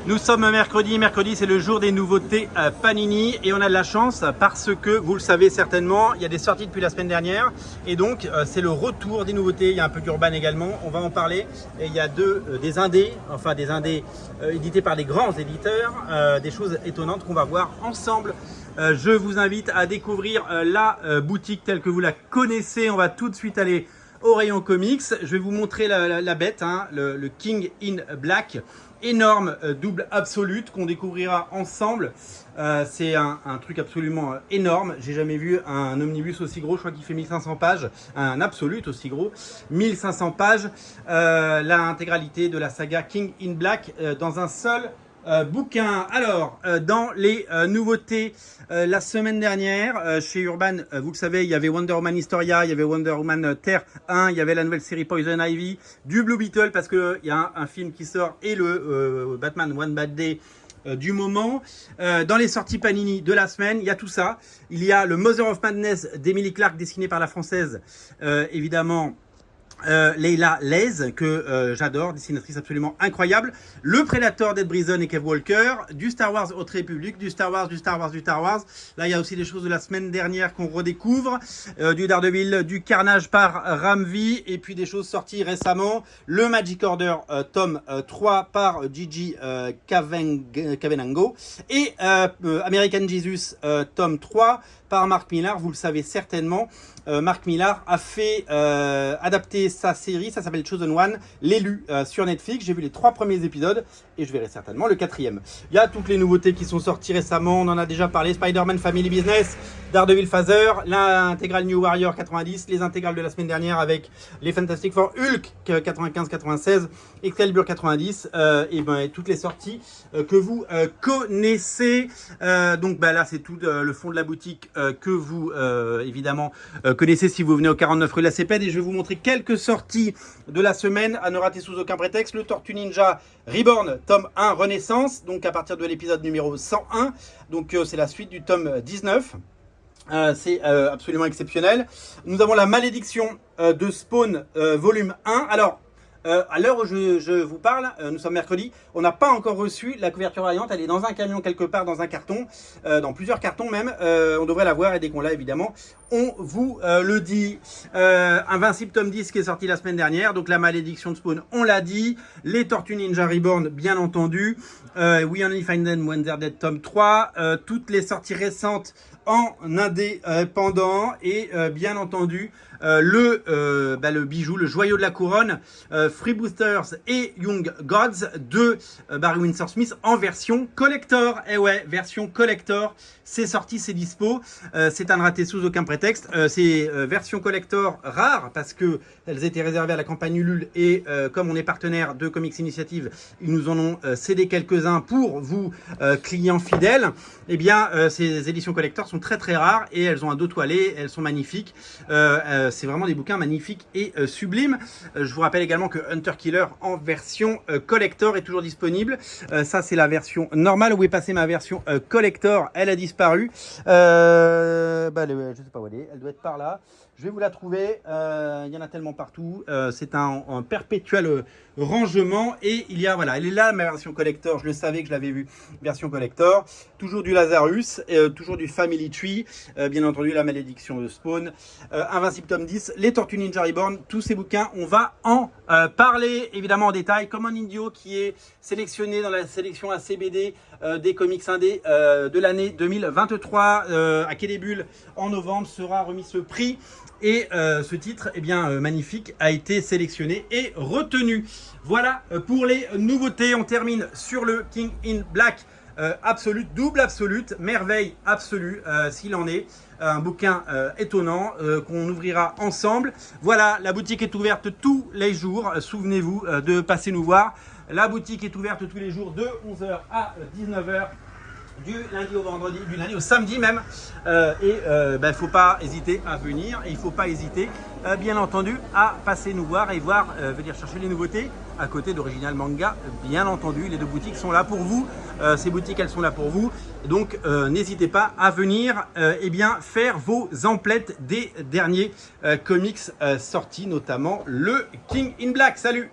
Nous sommes mercredi, c'est le jour des nouveautés Panini et on a de la chance parce que, vous le savez certainement, il y a des sorties depuis la semaine dernière et donc c'est le retour des nouveautés. Il y a un peu d'urban également, on va en parler. Et il y a des indés édités par des grands éditeurs, des choses étonnantes qu'on va voir ensemble. Je vous invite à découvrir la boutique telle que vous la connaissez. On va tout de suite aller au rayon comics. Je vais vous montrer la bête, hein, le King in Black. Énorme double absolute qu'on découvrira ensemble. C'est un truc absolument énorme. J'ai jamais vu un omnibus aussi gros. Je crois qu'il fait 1500 pages. Un absolute aussi gros. 1500 pages. L'intégralité de la saga King in Black dans un seul bouquin. Alors, dans les nouveautés, la semaine dernière, chez Urban, vous le savez, il y avait Wonder Woman Historia, il y avait Wonder Woman Terre 1, il y avait la nouvelle série Poison Ivy, du Blue Beetle, parce qu'il y a un film qui sort, et le Batman One Bad Day du moment. Dans les sorties Panini de la semaine, il y a tout ça. Il y a le Mother of Madness d'Emily Clark, dessiné par la française, évidemment, Leila Lez, que j'adore, dessinatrice absolument incroyable. Le Predator d'Ed Brisson et Kev Walker, du Star Wars Haute République, du Star Wars. Là, il y a aussi des choses de la semaine dernière qu'on redécouvre, du Daredevil, du Carnage par Ramvi, et puis des choses sorties récemment. Le Magic Order tome 3 par Gigi Kavenango et American Jesus tome 3 par Mark Millar. Vous le savez certainement, Mark Millar a fait adapter sa série, ça s'appelle Chosen One, l'élu, sur Netflix. J'ai vu les 3 premiers épisodes et je verrai certainement le 4e. Il y a toutes les nouveautés qui sont sorties récemment, on en a déjà parlé. Spider-Man Family Business, Daredevil Phaser, l'intégrale New Warrior 90, les intégrales de la semaine dernière avec les Fantastic Four, Hulk 95-96, Excalibur 90, et toutes les sorties que vous connaissez. Donc là c'est tout le fond de la boutique que vous évidemment connaissez si vous venez au 49 rue de la Cépède, et je vais vous montrer quelques sorties de la semaine à ne rater sous aucun prétexte. Le Tortue Ninja Reborn tome 1 Renaissance, donc à partir de l'épisode numéro 101, donc c'est la suite du tome 19. C'est absolument exceptionnel. Nous avons la malédiction de Spawn volume 1. Alors à l'heure où je vous parle, nous sommes mercredi, on n'a pas encore reçu la couverture variante. Elle est dans un camion quelque part, dans un carton, dans plusieurs cartons même. On devrait la voir, et dès qu'on l'a évidemment, on vous le dit. Invincible tome 10 qui est sorti la semaine dernière, donc la malédiction de Spawn, on l'a dit. Les Tortues Ninja Reborn, bien entendu. We Only Find Them When They're Dead tome 3. Toutes les sorties récentes en indépendant, et bien entendu le bijou, le joyau de la couronne, Freeboosters et Young Gods de Barry Windsor Smith en version collector. Et ouais, version collector, c'est sorti, c'est dispo, c'est à ne rater sous aucun prétexte. C'est version collector rare parce que elles étaient réservées à la campagne Ulule, et comme on est partenaire de Comics Initiative, ils nous en ont cédé quelques-uns pour vous, clients fidèles. Eh bien, ces éditions collector sont très très rares et elles ont un dos toilé, elles sont magnifiques. C'est vraiment des bouquins magnifiques et sublimes. Je vous rappelle également que Hunter Killer en version collector est toujours disponible. Ça, c'est la version normale. Où est passée ma version collector? Elle a disparu. Je sais pas où elle est. Elle doit être par là. Je vais vous la trouver. Il y en a tellement partout. C'est un perpétuel rangement. Et il y a, voilà, elle est là, ma version collector. Je le savais que je l'avais vue. Version collector. Toujours du Lazarus. Toujours du Family Tree. Bien entendu, la malédiction de Spawn. Invincible tome 10. Les Tortues Ninja Reborn. Tous ces bouquins, on va en parler évidemment en détail. Comme un idiot qui est sélectionné dans la sélection ACBD des comics indés de l'année 2023 à Quai des Bulles en novembre, sera remis ce prix. Et ce titre, eh bien, magnifique, a été sélectionné et retenu. Voilà pour les nouveautés. On termine sur le King in Black absolute, double absolute, merveille absolue s'il en est. Un bouquin étonnant qu'on ouvrira ensemble. Voilà, la boutique est ouverte tous les jours. Souvenez-vous de passer nous voir. La boutique est ouverte tous les jours de 11h à 19h. Du lundi au vendredi, du lundi au samedi même, faut pas hésiter à venir, et il faut pas hésiter bien entendu à passer nous voir et venir chercher les nouveautés à côté d'Original Manga, bien entendu. Les deux boutiques sont là pour vous, ces boutiques elles sont là pour vous, donc n'hésitez pas à venir faire vos emplettes des derniers comics sortis, notamment le King in Black. Salut!